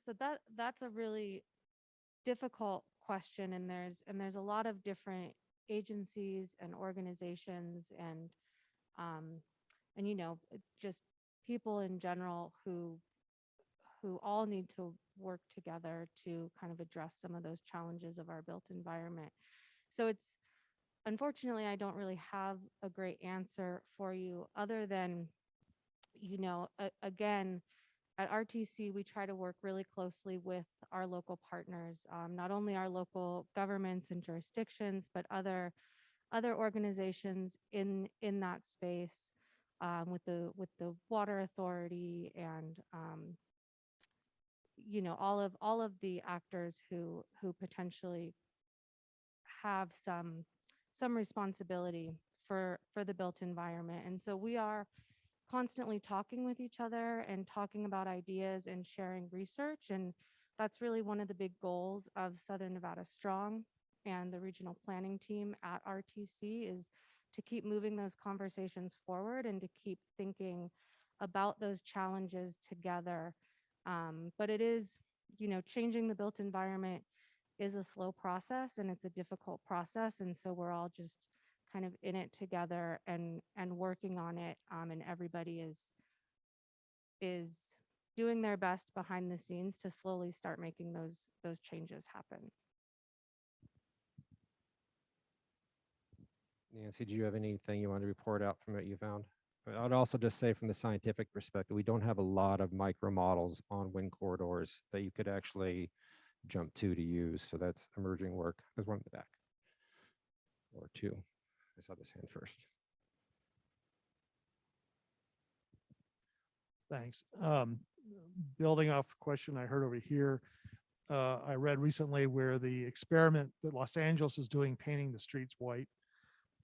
so that's a really difficult question, and there's a lot of different agencies and organizations um and just people in general who all need to work together to kind of address some of those challenges of our built environment. So it's unfortunately I don't really have a great answer for you other than again, at RTC, we try to work really closely with our local partners, not only our local governments and jurisdictions, but other organizations in that space, with the water authority and all of the actors who potentially have some responsibility for the built environment. And so we are constantly talking with each other and talking about ideas and sharing research. And that's really one of the big goals of Southern Nevada Strong and the regional planning team at RTC is to keep moving those conversations forward and to keep thinking about those challenges together. But it is, changing the built environment is a slow process and it's a difficult process. And so we're all just kind of in it together and working on it, and everybody is doing their best behind the scenes to slowly start making those changes happen. Nancy, do you have anything you want to report out from what you found? I would also just say from the scientific perspective, we don't have a lot of micro models on wind corridors that you could actually jump to use. So that's emerging work. There's one in the back or two. I saw this hand first. Thanks. Building off a question I heard over here, I read recently where the experiment that Los Angeles is doing, painting the streets white,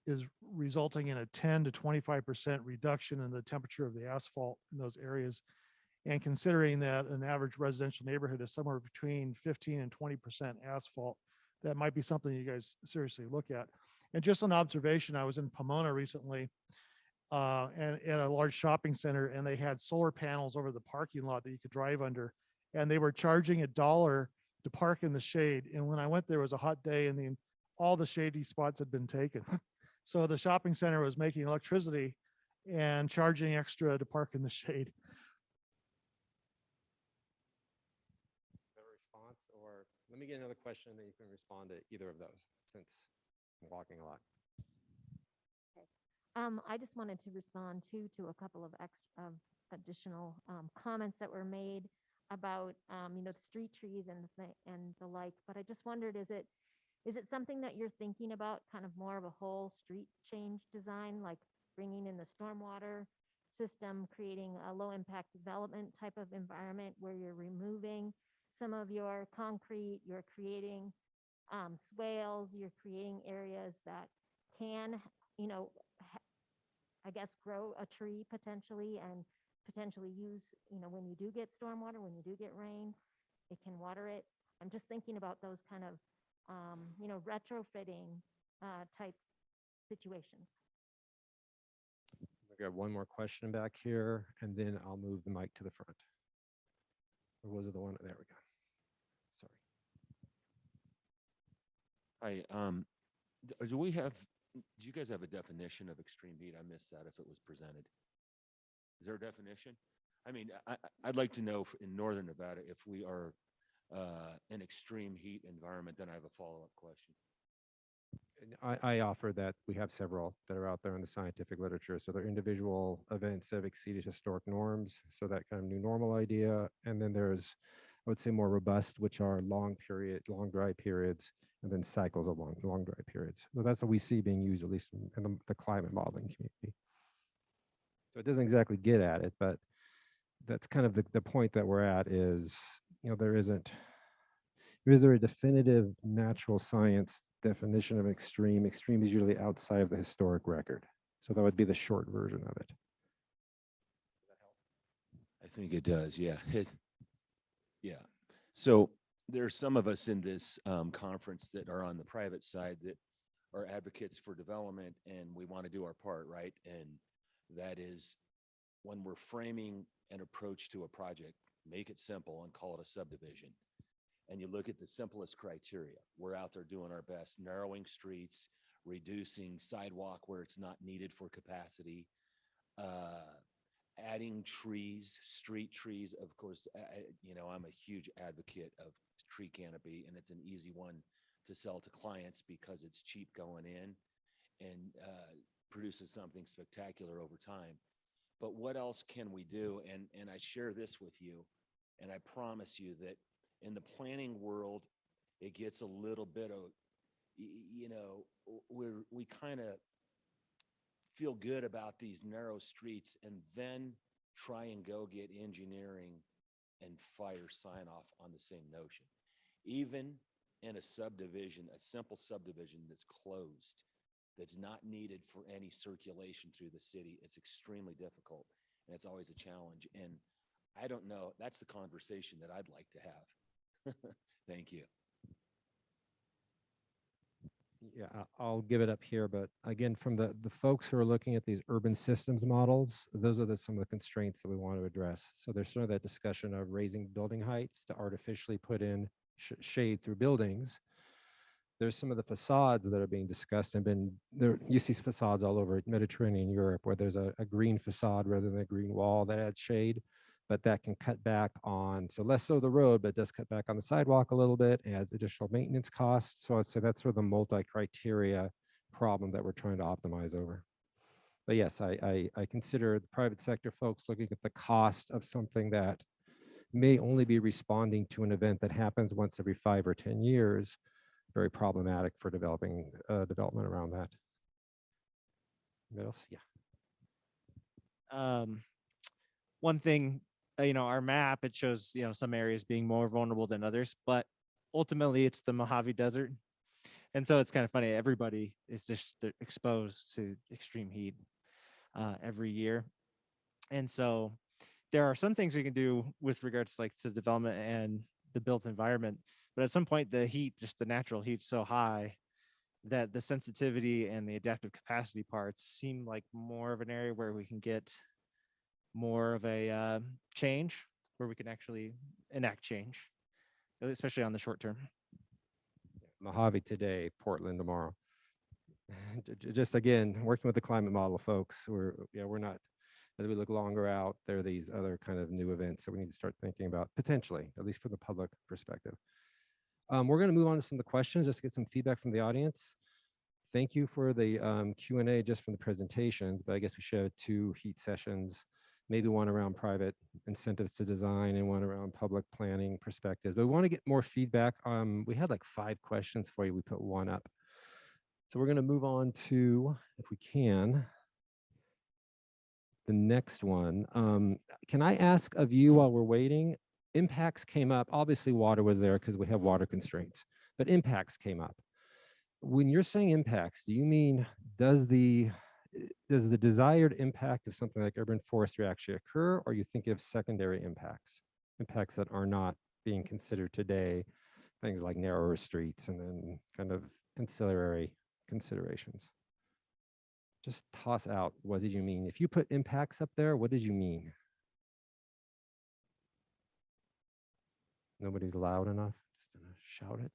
is resulting in a 10 to 25% reduction in the temperature of the asphalt in those areas. And considering that an average residential neighborhood is somewhere between 15 and 20% asphalt, that might be something you guys seriously look at. And just an observation, I was in Pomona recently and at a large shopping center, and they had solar panels over the parking lot that you could drive under, and they were charging $1 to park in the shade. And when I went there, it was a hot day and all the shady spots had been taken. So the shopping center was making electricity and charging extra to park in the shade. Response, or let me get another question and then you can respond to either of those since I'm walking a lot. I just wanted to respond to a couple of additional comments that were made about the street trees and the like. But I just wondered, is it something that you're thinking about, kind of more of a whole street change design, like bringing in the stormwater system, creating a low impact development type of environment where you're removing some of your concrete, you're creating swales, you're creating areas that can, I guess, grow a tree potentially and potentially use, when you do get stormwater, when you do get rain, it can water it. I'm just thinking about those kind of, retrofitting type situations. We got one more question back here, and then I'll move the mic to the front. Or was it the one? There we go. Sorry. Hi. Do you guys have a definition of extreme heat? I missed that if it was presented. Is there a definition? I mean, I'd like to know in Northern Nevada if we are an extreme heat environment. Then I have a follow-up question. I offer that we have several that are out there in the scientific literature. So they're individual events that have exceeded historic norms. So that kind of new normal idea. And then there's, I would say, more robust, which are long dry periods, and then cycles of long dry periods. So that's what we see being used, at least in the climate modeling community. So it doesn't exactly get at it, but that's kind of the point that we're at is, is there a definitive natural science definition of extreme? Extreme is usually outside of the historic record. So that would be the short version of it. I think it does. Yeah. Yeah. So there's some of us in this conference that are on the private side that are advocates for development, and we want to do our part, right? And that is when we're framing an approach to a project, make it simple and call it a subdivision. And you look at the simplest criteria. We're out there doing our best, narrowing streets, reducing sidewalk where it's not needed for capacity, adding trees, street trees. Of course, I'm a huge advocate of tree canopy, and it's an easy one to sell to clients because it's cheap going in and produces something spectacular over time. But what else can we do? And I share this with you, and I promise you that in the planning world, it gets a little bit of, we kind of feel good about these narrow streets and then try and go get engineering and fire sign off on the same notion. Even in a subdivision, a simple subdivision that's closed, that's not needed for any circulation through the city, it's extremely difficult, and it's always a challenge. And I don't know, that's the conversation that I'd like to have. Thank you. Yeah, I'll give it up here, but again, from the folks who are looking at these urban systems models, those are some of the constraints that we want to address. So there's sort of that discussion of raising building heights to artificially put in shade through buildings. There's some of the facades that are being discussed and been there. You see facades all over Mediterranean Europe where there's a green facade rather than a green wall that adds shade, but that can cut back on, so less so the road, but it does cut back on the sidewalk a little bit, adds additional maintenance costs. So I'd say that's sort of the multi-criteria problem that we're trying to optimize over. But yes, I consider the private sector folks looking at the cost of something that may only be responding to an event that happens once every 5 or 10 years, very problematic for developing development around that. What else? Yeah. One thing, our map, it shows, some areas being more vulnerable than others, but ultimately it's the Mojave Desert. And so it's kind of funny, everybody is just exposed to extreme heat every year. And so there are some things we can do with regards to development and the built environment, but at some point the heat, just the natural heat, so high that the sensitivity and the adaptive capacity parts seem like more of an area where we can get more of a change, where we can actually enact change, especially on the short term. Mojave today, Portland tomorrow. Just again, working with the climate model folks, we're not, as we look longer out, there are these other kind of new events that we need to start thinking about potentially, at least from the public perspective. We're going to move on to some of the questions, just to get some feedback from the audience. Thank you for the Q&A just from the presentations, but I guess we should have 2 heat sessions, maybe one around private incentives to design and one around public planning perspectives. But we want to get more feedback. We had like 5 questions for you. We put 1 up. So we're going to move on to, if we can, the next one. Can I ask of you while we're waiting, impacts came up. Obviously water was there because we have water constraints, but impacts came up. When you're saying impacts, do you mean does the desired impact of something like urban forestry actually occur, or you think of secondary impacts that are not being considered today, things like narrower streets and then kind of ancillary considerations? Just toss out, what did you mean? If you put impacts up there, what did you mean? Nobody's loud enough, just gonna shout it.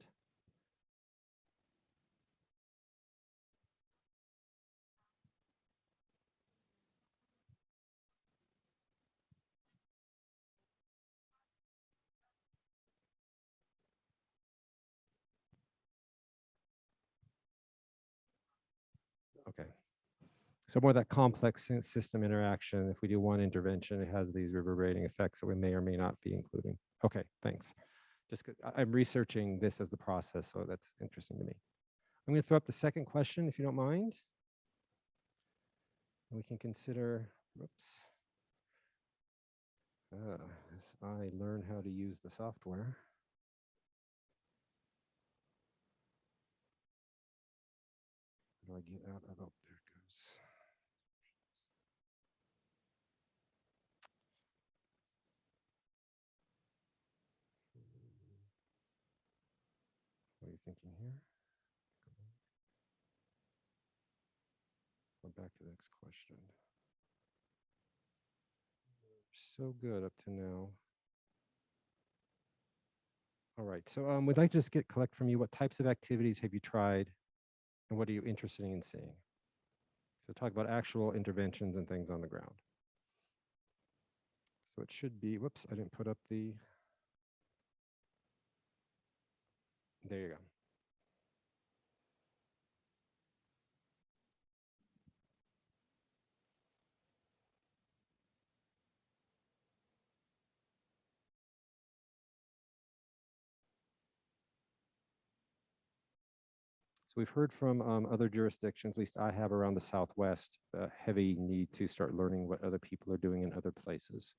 Okay. So more that complex system interaction. If we do one intervention, it has these reverberating effects that we may or may not be including. Okay, thanks. Just 'cause I'm researching this as the process, so that's interesting to me. I'm going to throw up the second question, if you don't mind. We can consider Whoops. As I learn how to use the software. How do I get out of, oh, there it goes. What are you thinking here? Go back to the next question. So good up to now. All right, so we'd like to just collect from you what types of activities have you tried and what are you interested in seeing? So talk about actual interventions and things on the ground. So it should be, whoops, I didn't put up the, there you go. So we've heard from other jurisdictions, at least I have around the Southwest, a heavy need to start learning what other people are doing in other places.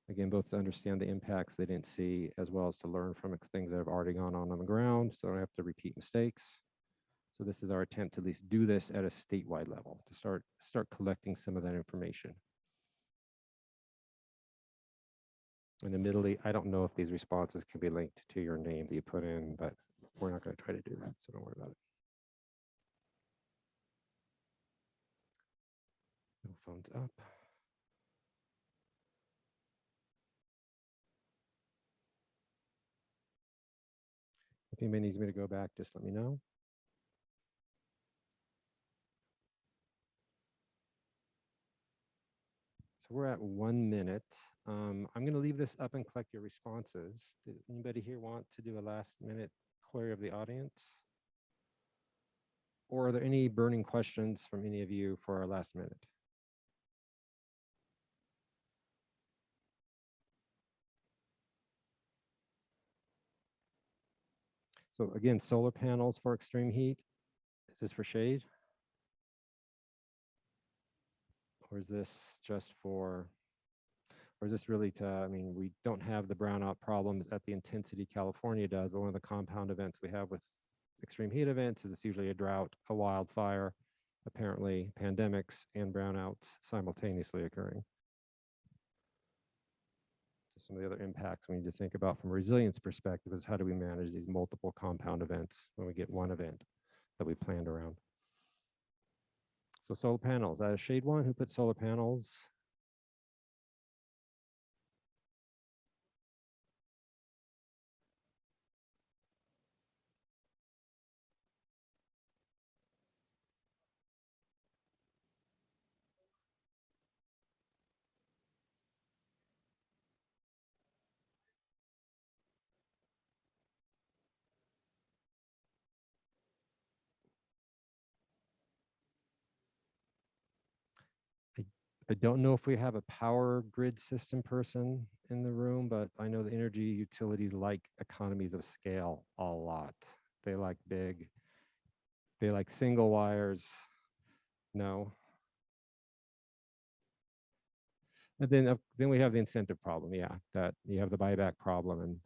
Again, both to understand the impacts they didn't see, as well as to learn from things that have already gone on the ground, so I don't have to repeat mistakes. So this is our attempt to at least do this at a statewide level, to start collecting some of that information. And admittedly, I don't know if these responses can be linked to your name that you put in, but we're not going to try to do that, so don't worry about it. No phones up. If anybody needs me to go back, just let me know. So we're at 1 minute. I'm going to leave this up and collect your responses. Does anybody here want to do a last minute query of the audience? Or are there any burning questions from any of you for our last minute? So again, solar panels for extreme heat. Is this for shade? Or is this just for, or is this really to, I mean, we don't have the brownout problems at the intensity California does, but one of the compound events we have with extreme heat events is it's usually a drought, a wildfire, apparently pandemics and brownouts simultaneously occurring. So some of the other impacts we need to think about from a resilience perspective is how do we manage these multiple compound events when we get one event that we planned around. So solar panels, a shade one, who put solar panels? I don't know if we have a power grid system person in the room, but I know the energy utilities like economies of scale a lot. They like big, they like single wires. No. And then we have the incentive problem. Yeah, that you have the buyback problem and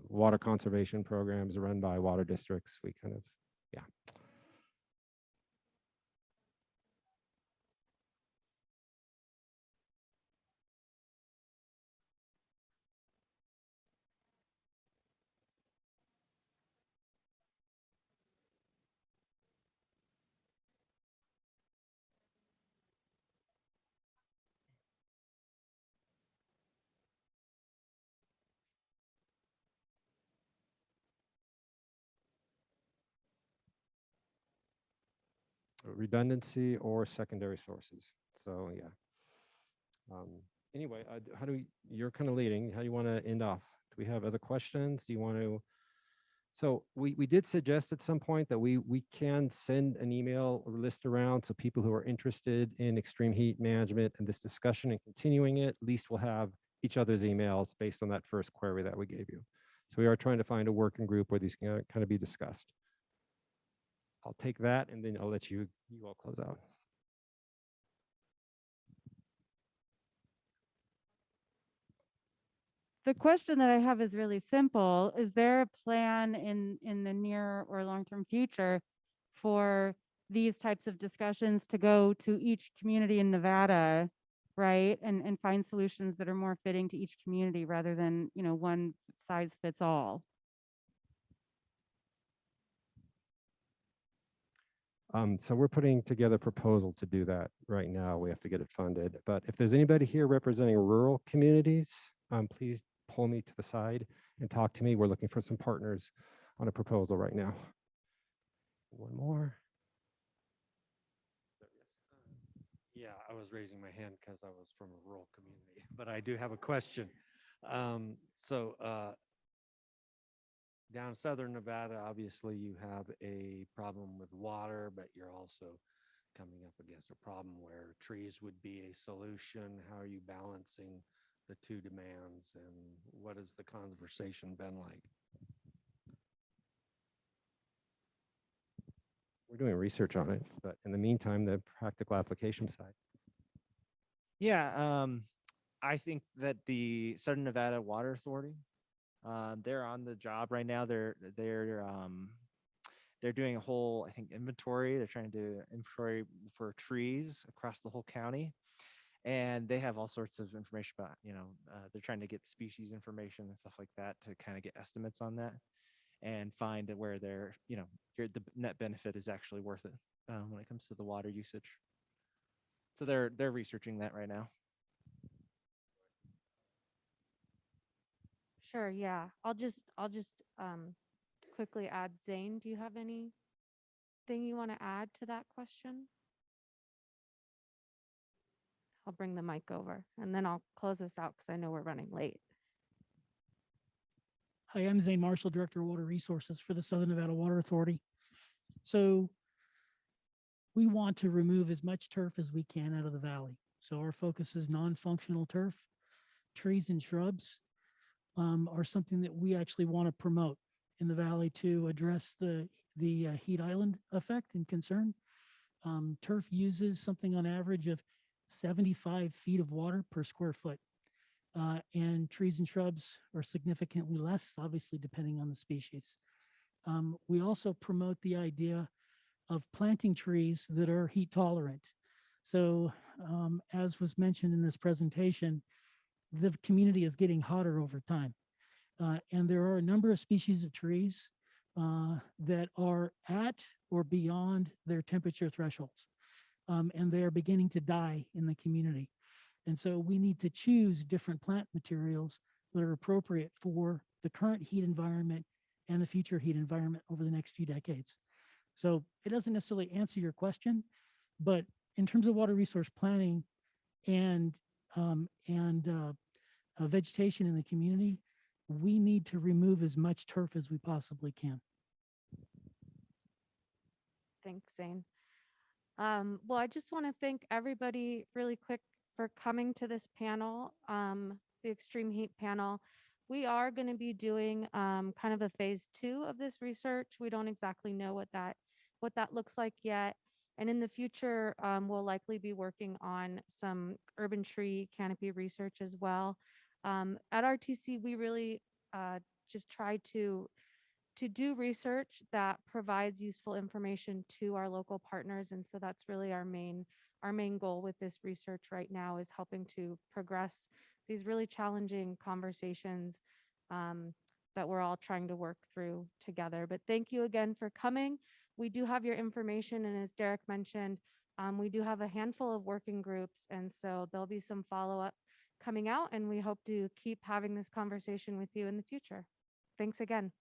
water conservation programs run by water districts. We kind of, yeah. Redundancy or secondary sources. So yeah. Anyway, how do we, you're kind of leading, how do you want to end off? Do we have other questions? Do you want to, so we did suggest at some point that we can send an email or list around so people who are interested in extreme heat management and this discussion and continuing it, at least we'll have each other's emails based on that first query that we gave you. So we are trying to find a working group where these can kind of be discussed. I'll take that and then I'll let you all close out. The question that I have is really simple. Is there a plan in the near or long-term future for these types of discussions to go to each community in Nevada, right? And find solutions that are more fitting to each community rather than, one size fits all? So we're putting together a proposal to do that right now. We have to get it funded. But if there's anybody here representing rural communities, please pull me to the side and talk to me. We're looking for some partners on a proposal right now. One more. Yeah, I was raising my hand because I was from a rural community, but I do have a question. Down in southern Nevada, obviously you have a problem with water, but you're also coming up against a problem where trees would be a solution. How are you balancing the two demands, and what has the conversation been like? We're doing research on it, but in the meantime, the practical application side. Yeah, I think that the Southern Nevada Water Authority, they're on the job right now. They're doing a whole, I think, inventory. They're trying to do inventory for trees across the whole county, and they have all sorts of information about, they're trying to get species information and stuff like that to kind of get estimates on that and find where they're, the net benefit is actually worth it when it comes to the water usage. So they're researching that right now. Sure, yeah. I'll just quickly add, Zane, do you have anything you want to add to that question? I'll bring the mic over and then I'll close this out because I know we're running late. Hi, I'm Zane Marshall, Director of Water Resources for the Southern Nevada Water Authority. So we want to remove as much turf as we can out of the valley. So our focus is non-functional turf. Trees and shrubs are something that we actually want to promote in the valley to address the heat island effect and concern. Turf uses something on average of 75 feet of water per square foot. And trees and shrubs are significantly less, obviously, depending on the species. We also promote the idea of planting trees that are heat tolerant. So as was mentioned in this presentation, the community is getting hotter over time. And there are a number of species of trees that are at or beyond their temperature thresholds. And they are beginning to die in the community. And so we need to choose different plant materials that are appropriate for the current heat environment and the future heat environment over the next few decades. So it doesn't necessarily answer your question, but in terms of water resource planning and vegetation in the community, we need to remove as much turf as we possibly can. Thanks, Zane. Well, I just want to thank everybody really quick for coming to this panel, the extreme heat panel. We are going to be doing kind of a phase 2 of this research. We don't exactly know what that looks like yet. And in the future, we'll likely be working on some urban tree canopy research as well. At RTC, we really just try to do research that provides useful information to our local partners. And so that's really our main goal with this research right now, is helping to progress these really challenging conversations that we're all trying to work through together. But thank you again for coming. We do have your information, and as Derek mentioned, we do have a handful of working groups, and so there'll be some follow-up coming out, and we hope to keep having this conversation with you in the future. Thanks again.